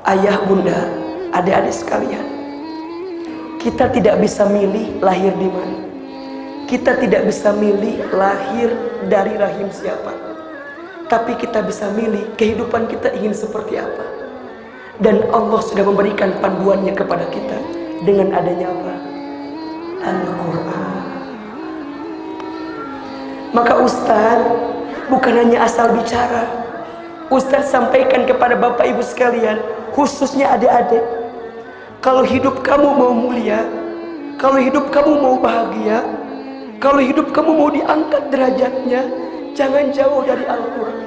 Ayah, bunda, adik-adik sekalian, kita tidak bisa milih lahir di mana. Kita tidak bisa milih lahir dari rahim siapa. Tapi kita bisa milih kehidupan kita ingin seperti apa. Dan Allah sudah memberikan panduannya kepada kita dengan adanya apa? Al-Quran. Maka Ustaz bukan hanya asal bicara. Ustaz sampaikan kepada Bapak Ibu sekalian, khususnya adik-adik, kalau hidup kamu mau mulia, kalau hidup kamu mau bahagia, kalau hidup kamu mau diangkat derajatnya, jangan jauh dari Al-Quran.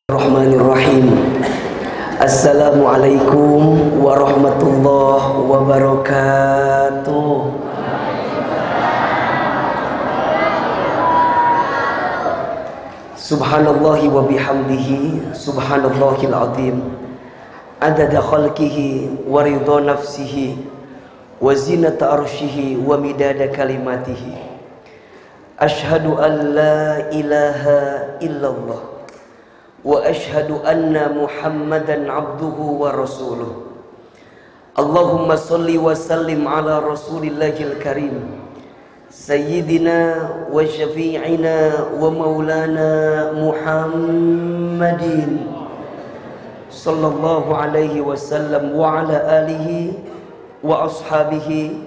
Bismillahirrahmanirrahim. Assalamualaikum warahmatullahi wabarakatuh. Subhanallahi wa bihamdihi, subhanallahil azim, adada khalqihi wa ridha nafsihi wa zinata arshihi wa midada kalimatihi. Ashhadu an la ilaha illallah wa ashhadu anna Muhammadan abduhu wa rasuluh. Allahumma salli wa sallim ala rasulillahil karim, sayyidina wa syafi'ina wa maulana Muhammadin sallallahu alaihi wasallam wa ala alihi wa ashabihi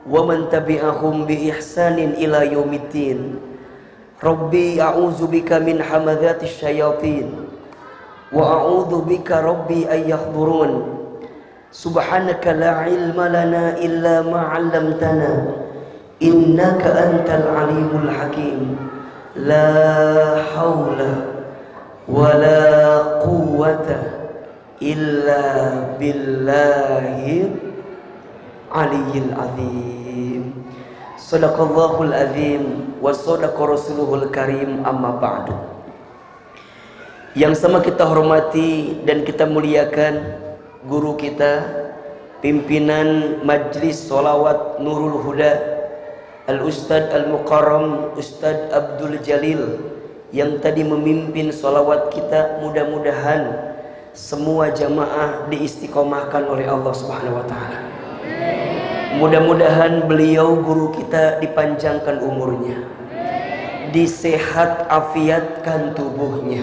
wa man tabi'ahum bi ihsanin ila yaumiddin. Rabbi a'udzu bika min hamadzatis syayatin wa a'udzu bika rabbi ay yahdurun. Subhanaka la ilma lana illa ma 'allamtana innaka antal alimul hakim. La haula wa la quwwata illa billahil aliyyil azim. Sadaqallahul azim wa sadaqa rasuluhul karim, amma ba'du. Yang sama kita hormati dan kita muliakan guru kita, pimpinan Majlis Sholawat Nurul Huda, Al-Ustadz Al-Mukarram Ustadz Abdul Jalil, yang tadi memimpin sholawat kita. Mudah-mudahan semua jamaah diistiqomahkan oleh Allah Subhanahu wa ta'ala. Mudah-mudahan beliau guru kita dipanjangkan umurnya, disehat afiatkan tubuhnya.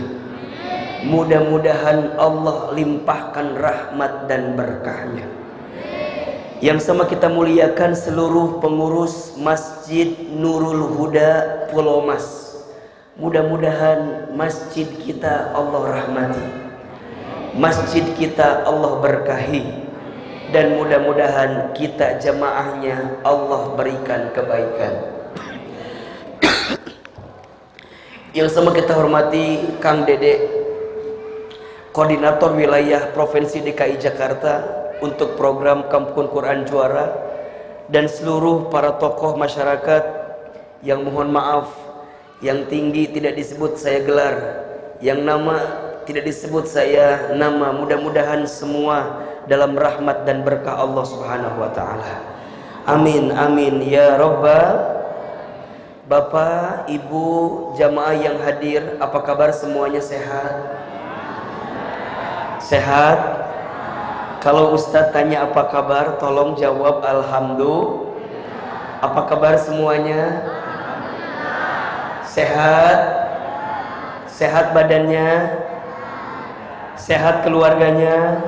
Mudah-mudahan Allah limpahkan rahmat dan berkahnya. Yang sama kita muliakan seluruh pengurus Masjid Nurul Huda Pulau Mas. Mudah-mudahan masjid kita Allah rahmati, masjid kita Allah berkahi, dan mudah-mudahan kita jamaahnya Allah berikan kebaikan. Yang sama kita hormati Kang Dede, Koordinator Wilayah Provinsi DKI Jakarta untuk program Kampung Quran Juara, dan seluruh para tokoh masyarakat yang mohon maaf, yang tinggi tidak disebut saya gelar, yang nama tidak disebut saya nama. Mudah-mudahan semua dalam rahmat dan berkah Allah Subhanahu wa ta'ala. Amin amin ya rabbal. Bapak, Ibu, jamaah yang hadir, apa kabar semuanya? Sehat? Sehat? Kalau Ustadz tanya apa kabar, tolong jawab alhamdulillah. Apa kabar semuanya? Sehat? Sehat badannya? Sehat keluarganya?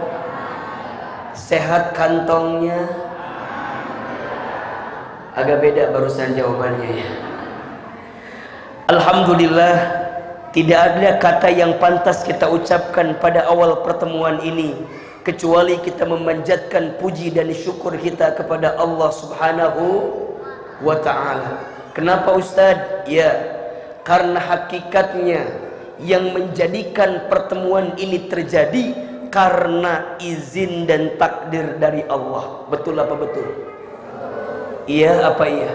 Sehat kantongnya? Agak beda barusan jawabannya ya. Alhamdulillah, tidak ada kata yang pantas kita ucapkan pada awal pertemuan ini kecuali kita memanjatkan puji dan syukur kita kepada Allah Subhanahu wa ta'ala. Kenapa Ustadz? Ya, karena hakikatnya yang menjadikan pertemuan ini terjadi karena izin dan takdir dari Allah. Betul apa betul? Iya apa iya?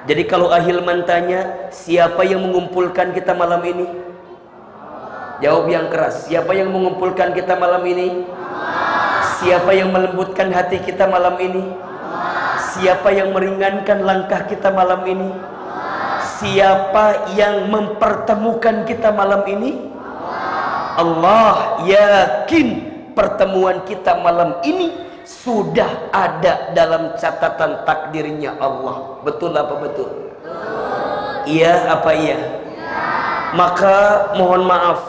Jadi kalau Ahilman tanya, siapa yang mengumpulkan kita malam ini? Jawab yang keras. Siapa yang mengumpulkan kita malam ini? Siapa yang melembutkan hati kita malam ini? Siapa yang meringankan langkah kita malam ini? Siapa yang mempertemukan kita malam ini? Allah. Yakin pertemuan kita malam ini sudah ada dalam catatan takdirnya Allah. Betul apa betul? Iya apa iya? Maka mohon maaf,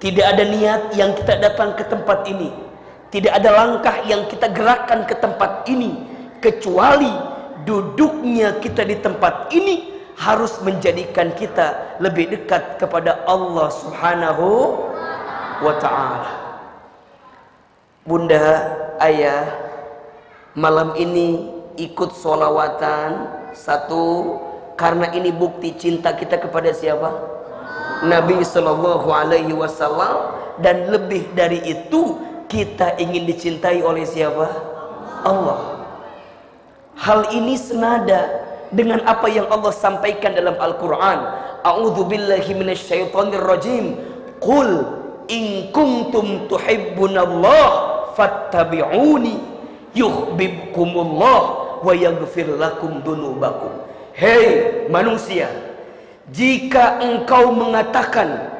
tidak ada niat yang kita datang ke tempat ini, tidak ada langkah yang kita gerakkan ke tempat ini, kecuali duduknya kita di tempat ini harus menjadikan kita lebih dekat kepada Allah Subhanahu wa ta'ala. Bunda, ayah, malam ini ikut sholawatan. Satu, karena ini bukti cinta kita kepada siapa? Nabi Sallallahu Alaihi Wasallam. Dan lebih dari itu, kita ingin dicintai oleh siapa? Allah. Hal ini senada dengan apa yang Allah sampaikan dalam Al-Quran. A'udzu billahi minasyaitonir rajim. Qul in kuntum tuhibbunallah fattabi'uni yuhibbukumullah wa yaghfir lakum dunubakum. Hei manusia, jika engkau mengatakan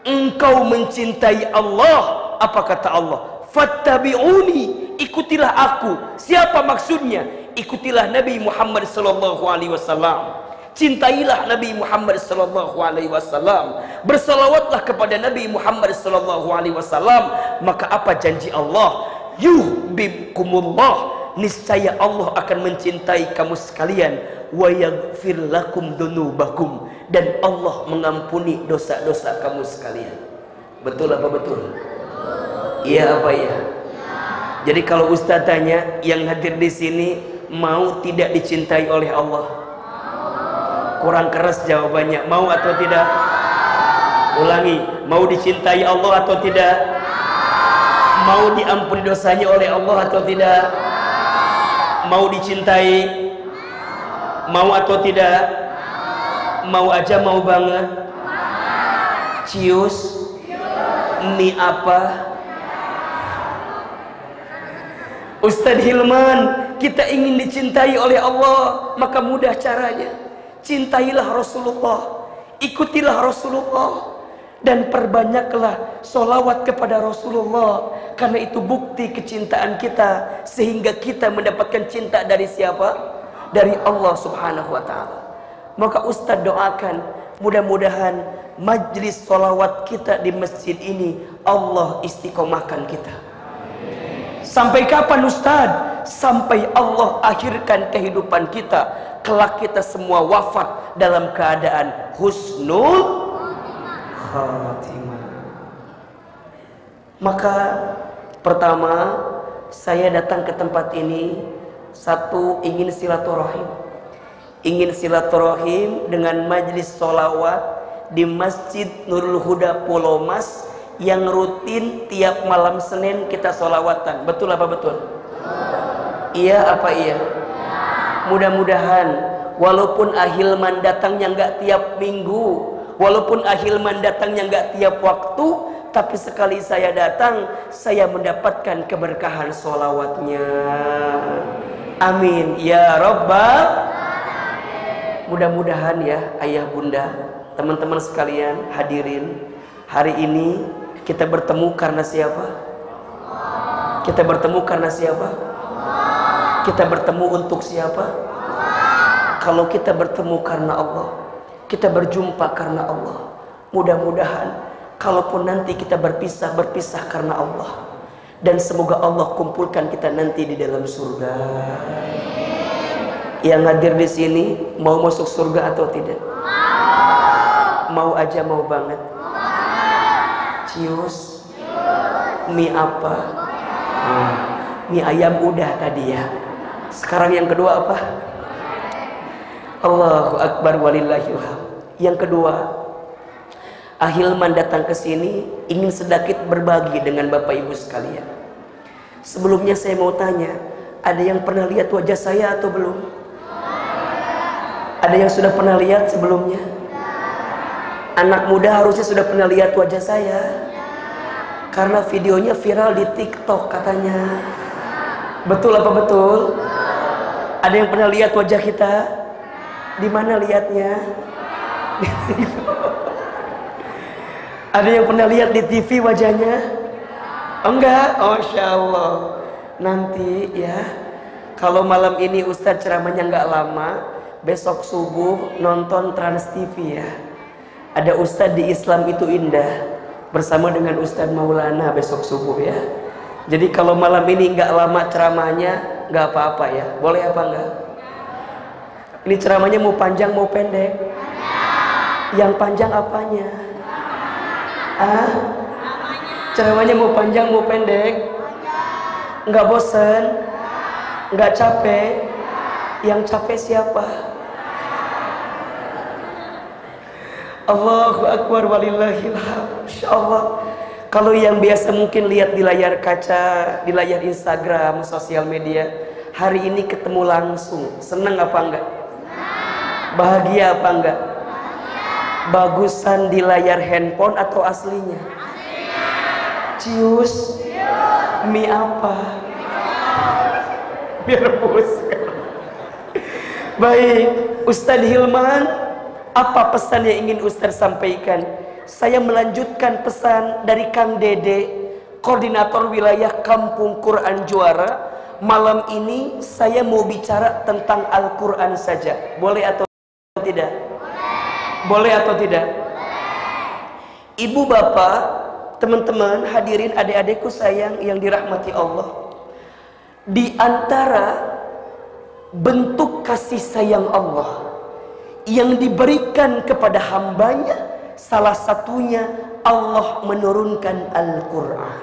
engkau mencintai Allah, apa kata Allah? Fattabi'uni, ikutilah aku. Siapa maksudnya? Ikutilah Nabi Muhammad sallallahu alaihi wasallam. Cintailah Nabi Muhammad sallallahu alaihi wasallam. Bersalawatlah kepada Nabi Muhammad sallallahu alaihi wasallam. Maka apa janji Allah? Yuhibbukumullah, niscaya Allah akan mencintai kamu sekalian. Wa yaghfir lakum dunubakum, dan Allah mengampuni dosa-dosa kamu sekalian. Betul apa betul? Iya apa ya? Jadi kalau Ustaz tanya, yang hadir di sini mau tidak dicintai oleh Allah? Kurang keras jawabannya. Mau atau tidak? Ulangi, mau dicintai Allah atau tidak? Mau diampuni dosanya oleh Allah atau tidak? Mau dicintai? Mau atau tidak? Mau aja mau banget? Cius? Ini apa? Ustadz Hilman, kita ingin dicintai oleh Allah, maka mudah caranya. Cintailah Rasulullah, ikutilah Rasulullah, dan perbanyaklah sholawat kepada Rasulullah. Karena itu bukti kecintaan kita, sehingga kita mendapatkan cinta dari siapa? Dari Allah Subhanahu wa ta'ala. Maka Ustadz doakan, mudah-mudahan majlis sholawat kita di masjid ini Allah istiqomahkan kita. Sampai kapan Ustadz? Sampai Allah akhirkan kehidupan kita. Kelak kita semua wafat dalam keadaan husnul khatimah. Maka pertama, saya datang ke tempat ini, satu, ingin silaturahim. Ingin silaturahim dengan majlis sholawat di Masjid Nurul Huda Pulau Mas yang rutin tiap malam Senin kita sholawatan. Betul apa betul? Iya apa iya? Mudah-mudahan walaupun Ahilman datangnya nggak tiap minggu, walaupun Ahilman datangnya nggak tiap waktu, tapi sekali saya datang, saya mendapatkan keberkahan sholawatnya. Amin ya Rabbal. Mudah-mudahan ya ayah bunda, teman-teman sekalian hadirin, hari ini kita bertemu karena siapa? Kita bertemu karena siapa? Kita bertemu untuk siapa? Kalau kita bertemu karena Allah, kita berjumpa karena Allah. Mudah-mudahan kalaupun nanti kita berpisah, berpisah karena Allah. Dan semoga Allah kumpulkan kita nanti di dalam surga. Yang hadir di sini mau masuk surga atau tidak? Mau aja mau banget. Cius. Mie apa? Mie ayam udah tadi ya. Sekarang yang kedua apa? Allahu Akbar walillahil hamd. Yang kedua, Ahilman datang ke sini ingin sedikit berbagi dengan Bapak Ibu sekalian. Sebelumnya saya mau tanya, ada yang pernah lihat wajah saya atau belum? Ada yang sudah pernah lihat sebelumnya? Anak muda harusnya sudah pernah lihat wajah saya. Karena videonya viral di TikTok katanya. Betul apa betul? Ada yang pernah lihat wajah kita? Di mana lihatnya? Ada yang pernah lihat di TV wajahnya? Enggak? Oh, Masya Allah. Nanti ya, kalau malam ini Ustadz ceramahnya nggak lama, besok subuh nonton Trans TV ya. Ada Ustadz di Islam itu indah bersama dengan Ustadz Maulana besok subuh ya. Jadi kalau malam ini nggak lama ceramahnya, nggak apa-apa ya. Boleh apa enggak? Ini ceramahnya mau panjang mau pendek? Yang panjang apanya? Ceramahnya mau panjang mau pendek? Nggak bosen? Nggak capek? Yang capek siapa? Allahu Akbar walillahil hamd. Insyaallah. Kalau yang biasa mungkin lihat di layar kaca, di layar Instagram, sosial media, hari ini ketemu langsung, senang apa enggak? Bahagia apa enggak? Bagusan di layar handphone atau aslinya? Cius? Mie apa? Mie rebus. Baik, Ustadz Hilman, apa pesan yang ingin Ustadz sampaikan? Saya melanjutkan pesan dari Kang Dede, koordinator wilayah Kampung Quran Juara. Malam ini saya mau bicara tentang Al-Quran saja. Boleh atau tidak? Boleh atau tidak? Ibu bapak, teman-teman, hadirin adik-adikku sayang yang dirahmati Allah, di antara bentuk kasih sayang Allah yang diberikan kepada hambanya, salah satunya Allah menurunkan Al-Quran.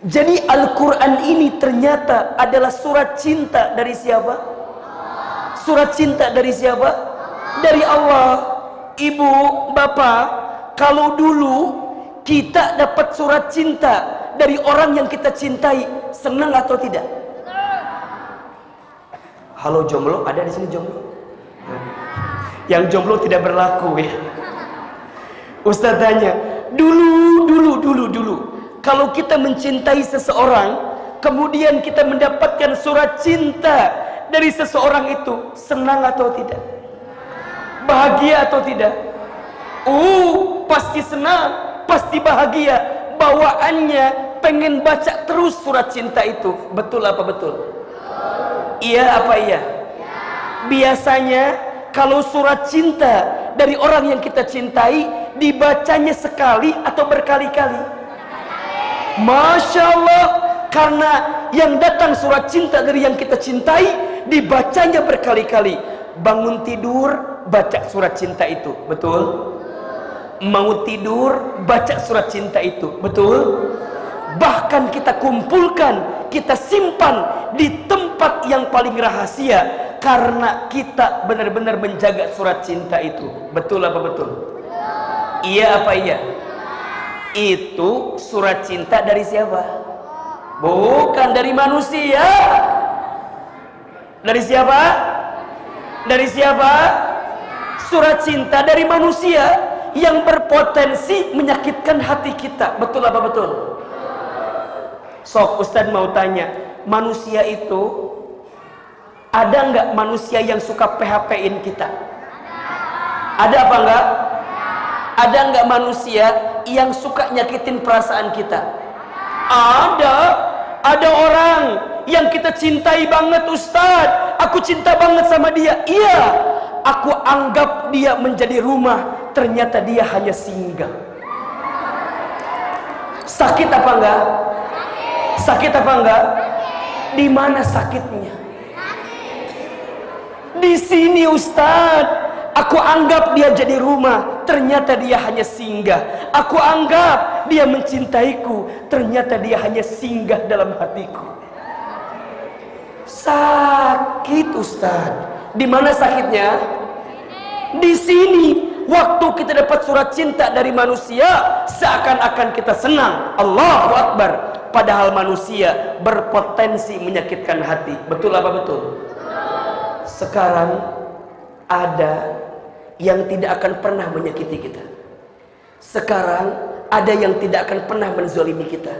Jadi Al-Quran ini ternyata adalah surat cinta dari siapa? Surat cinta dari siapa? Dari Allah. Ibu, bapak, kalau dulu kita dapat surat cinta dari orang yang kita cintai, senang atau tidak? Halo jomblo, ada di sini jomblo? Yang jomblo tidak berlaku ya. Ustaz tanya, dulu kalau kita mencintai seseorang, kemudian kita mendapatkan surat cinta dari seseorang itu, senang atau tidak? Bahagia atau tidak? Pasti senang, pasti bahagia. Bawaannya pengen baca terus surat cinta itu. Betul apa betul? Iya apa iya? Biasanya kalau surat cinta dari orang yang kita cintai, dibacanya sekali atau berkali-kali? Masya Allah. Karena yang datang surat cinta dari yang kita cintai, dibacanya berkali-kali. Bangun tidur, baca surat cinta itu. Betul? Mau tidur, baca surat cinta itu. Betul? Bahkan kita kumpulkan, kita simpan di tempat yang paling rahasia, karena kita benar-benar menjaga surat cinta itu. Betul apa betul? Iya apa iya? Itu surat cinta dari siapa? Bukan dari manusia. Dari siapa? Dari siapa? Surat cinta dari manusia yang berpotensi menyakitkan hati kita. Betul apa betul? Sok Ustadz mau tanya, manusia itu ada nggak manusia yang suka PHP-in kita? Ada apa enggak? Ada nggak manusia yang suka nyakitin perasaan kita? Ada orang yang kita cintai banget, Ustadz, aku cinta banget sama dia. Iya, aku anggap dia menjadi rumah, ternyata dia hanya singgah. Sakit apa enggak? Sakit apa enggak? Di mana sakitnya? Di sini, Ustadz. Aku anggap dia jadi rumah, ternyata dia hanya singgah. Aku anggap dia mencintaiku, ternyata dia hanya singgah dalam hatiku. Sakit, Ustadz. Di mana sakitnya? Di sini. Waktu kita dapat surat cinta dari manusia, seakan-akan kita senang. Allahu Akbar. Padahal manusia berpotensi menyakitkan hati. Betul apa betul? Sekarang ada yang tidak akan pernah menyakiti kita. Sekarang ada yang tidak akan pernah menzalimi kita.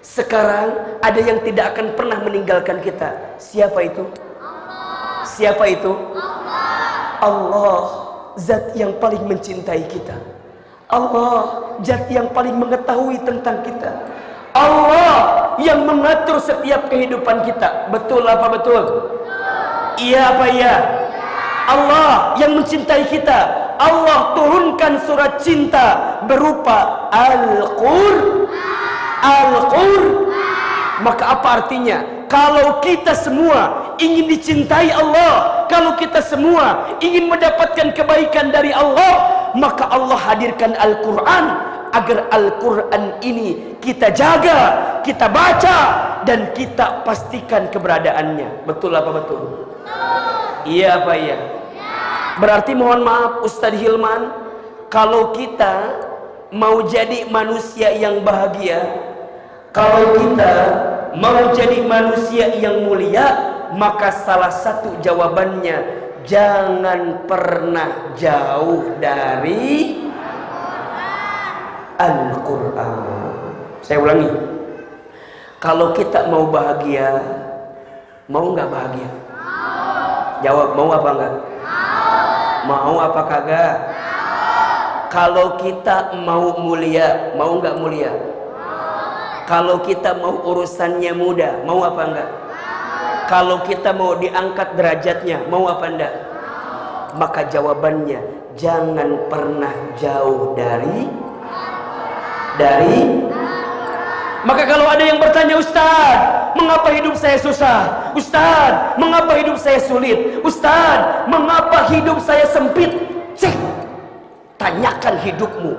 Sekarang ada yang tidak akan pernah meninggalkan kita. Siapa itu? Allah. Siapa itu? Allah. zat yang paling mencintai kita. Allah zat yang paling mengetahui tentang kita. Allah yang mengatur setiap kehidupan kita. Betul apa betul? Iya apa iya? Allah yang mencintai kita. Allah turunkan surat cinta berupa Al-Qur'an. Maka apa artinya? Kalau kita semua ingin dicintai Allah, kalau kita semua ingin mendapatkan kebaikan dari Allah, maka Allah hadirkan Al-Quran agar Al-Quran ini kita jaga, kita baca, dan kita pastikan keberadaannya. Betul apa betul? Iya apa iya? Berarti mohon maaf Ustadz Hilman, kalau kita mau jadi manusia yang bahagia, kalau kita mau jadi manusia yang mulia, maka salah satu jawabannya, jangan pernah jauh dari Al-Quran. Saya ulangi, kalau kita mau bahagia, mau nggak bahagia? Jawab, mau apa enggak? Mau apa kagak? Kalau kita mau mulia, mau nggak mulia? Kalau kita mau urusannya mudah, mau apa enggak? Kalau kita mau diangkat derajatnya, mau apa enggak? Maka jawabannya, jangan pernah jauh dari. Maka kalau ada yang bertanya, Ustaz, mengapa hidup saya susah? Ustaz, mengapa hidup saya sulit? Ustaz, mengapa hidup saya sempit? Cek, tanyakan hidupmu.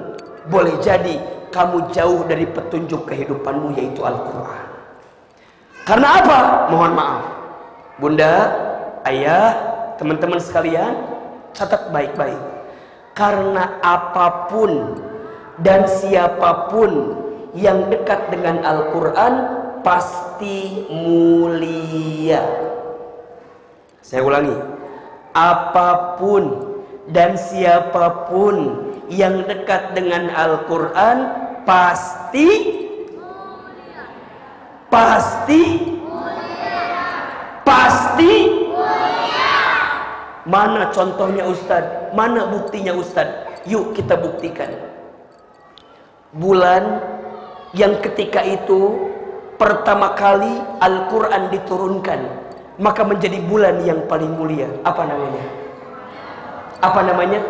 Boleh jadi kamu jauh dari petunjuk kehidupanmu, yaitu Al-Quran. Karena apa? Mohon maaf, bunda, ayah, teman-teman sekalian, catat baik-baik. Karena apapun dan siapapun yang dekat dengan Al-Quran pasti mulia. Saya ulangi, apapun dan siapapun yang dekat dengan Al-Quran pasti mulia. Mana contohnya Ustadz? Mana buktinya Ustadz? Yuk kita buktikan. Bulan yang ketika itu pertama kali Al-Quran diturunkan, maka menjadi bulan yang paling mulia. Apa namanya? Apa namanya?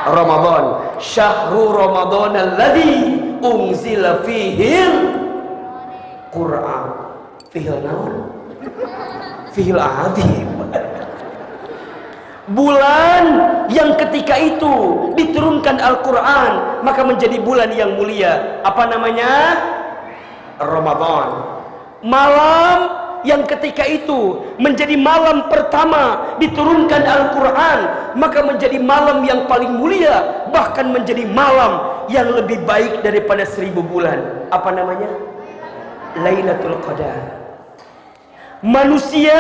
Ramadan. Syahrul Ramadan alladzi unzila fihil Quran. Fihil naon? Fihil azim. Bulan yang ketika itu diturunkan Al-Quran, maka menjadi bulan yang mulia. Apa namanya? Ramadan. Malam yang ketika itu menjadi malam pertama diturunkan Al-Quran, maka menjadi malam yang paling mulia, bahkan menjadi malam yang lebih baik daripada 1000 bulan. Apa namanya? Lailatul Qadar. Manusia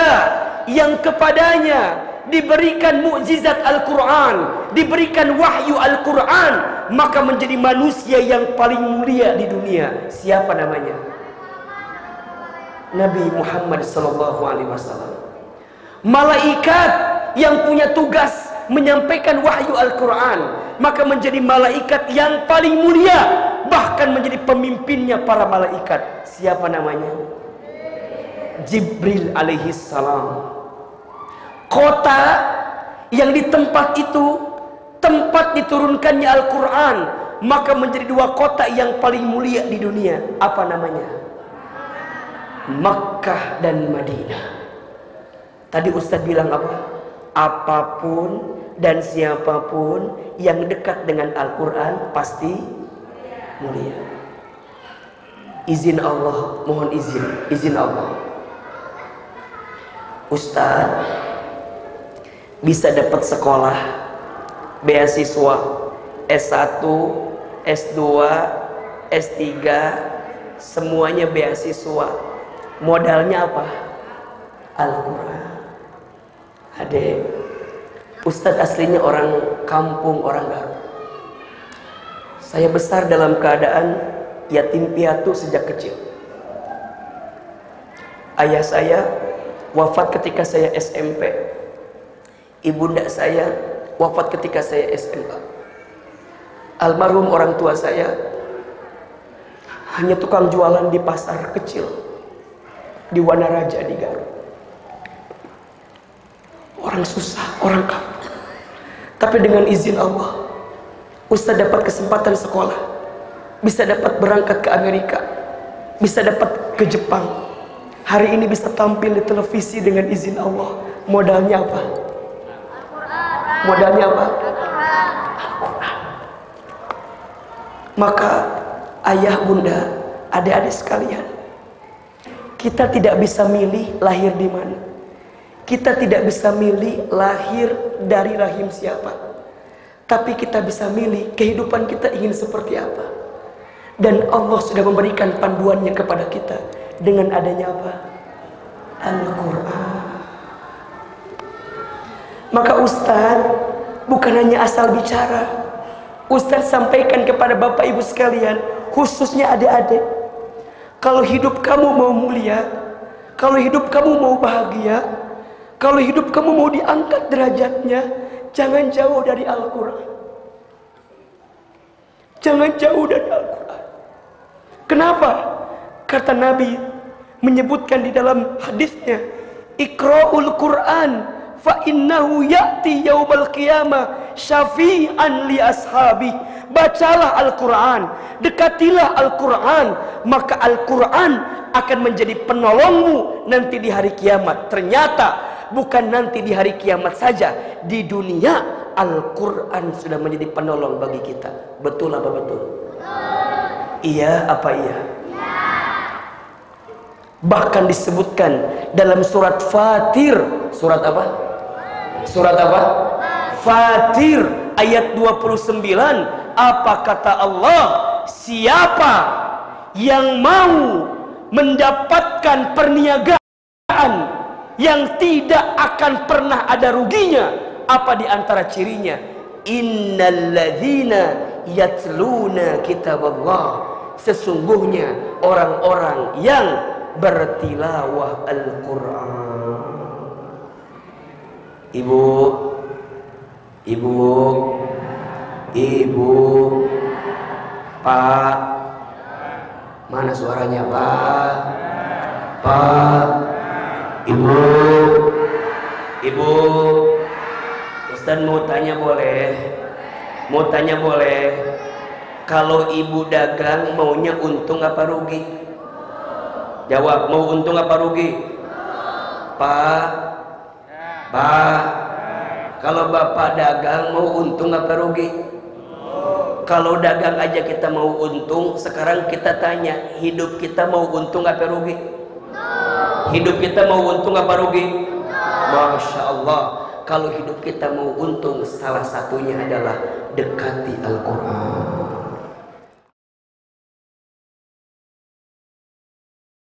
yang kepadanya diberikan mukjizat Al-Quran, diberikan wahyu Al-Quran, maka menjadi manusia yang paling mulia di dunia. Siapa namanya? Nabi Muhammad SAW. Malaikat yang punya tugas menyampaikan wahyu Al-Quran, maka menjadi malaikat yang paling mulia, bahkan menjadi pemimpinnya para malaikat. Siapa namanya? Jibril alaihi salam. Kota yang di tempat itu tempat diturunkannya Al-Quran, maka menjadi 2 kota yang paling mulia di dunia. Apa namanya? Makkah dan Madinah. Tadi Ustadz bilang apa? Apapun dan siapapun yang dekat dengan Al-Quran pasti mulia. Izin Allah, mohon izin Allah. Ustadz bisa dapat sekolah beasiswa S1, S2, S3, semuanya beasiswa. Modalnya apa? Al-Quran. Adek, Ustadz aslinya orang kampung, orang Garut. Saya besar dalam keadaan yatim piatu sejak kecil. Ayah saya wafat ketika saya SMP. Ibunda saya wafat ketika saya SMA. Almarhum orang tua saya hanya tukang jualan di pasar kecil di Wanaraja di Garut. Orang susah, orang kampung. Tapi dengan izin Allah, Ustaz dapat kesempatan sekolah, bisa dapat berangkat ke Amerika, bisa dapat ke Jepang. Hari ini bisa tampil di televisi dengan izin Allah. Modalnya apa? Modalnya apa? Al-Quran. Maka ayah, bunda, adik-adik sekalian, kita tidak bisa milih lahir di mana. Kita tidak bisa milih lahir dari rahim siapa. Tapi kita bisa milih kehidupan kita ingin seperti apa. Dan Allah sudah memberikan panduannya kepada kita dengan adanya apa? Al-Quran. Maka Ustaz bukan hanya asal bicara. Ustaz sampaikan kepada Bapak Ibu sekalian, khususnya adik-adik, kalau hidup kamu mau mulia, kalau hidup kamu mau bahagia, kalau hidup kamu mau diangkat derajatnya, jangan jauh dari Al-Quran. Jangan jauh dari Al-Quran. Kenapa? Kata Nabi menyebutkan di dalam hadisnya, Iqra'ul Quran fa innahu ya'ti yaumal qiyamah syafi'an li ashabi. Bacalah Al-Quran, dekatilah Al-Quran, maka Al-Quran akan menjadi penolongmu nanti di hari kiamat. Ternyata bukan nanti di hari kiamat saja, di dunia Al-Quran sudah menjadi penolong bagi kita. Betul apa betul? Iya apa iya? Bahkan disebutkan dalam surat Fatir. Surat apa? Surat apa? Fatir ayat 29. Apa kata Allah? Siapa yang mau mendapatkan perniagaan yang tidak akan pernah ada ruginya, apa di antara cirinya? Innalladzina yatluna kitaballah. Sesungguhnya orang-orang yang bertilawah Al-Quran. Ibu, Pak, mana suaranya Pak? Pak, Ibu, Ustaz mau tanya boleh? Mau tanya boleh? Kalau ibu dagang maunya untung apa rugi? Jawab, mau untung apa rugi? Pak, kalau bapak dagang mau untung apa rugi? Kalau dagang aja kita mau untung, sekarang kita tanya, hidup kita mau untung apa rugi? Hidup kita mau untung apa rugi? Masya Allah. Kalau hidup kita mau untung, salah satunya adalah dekati Al-Quran.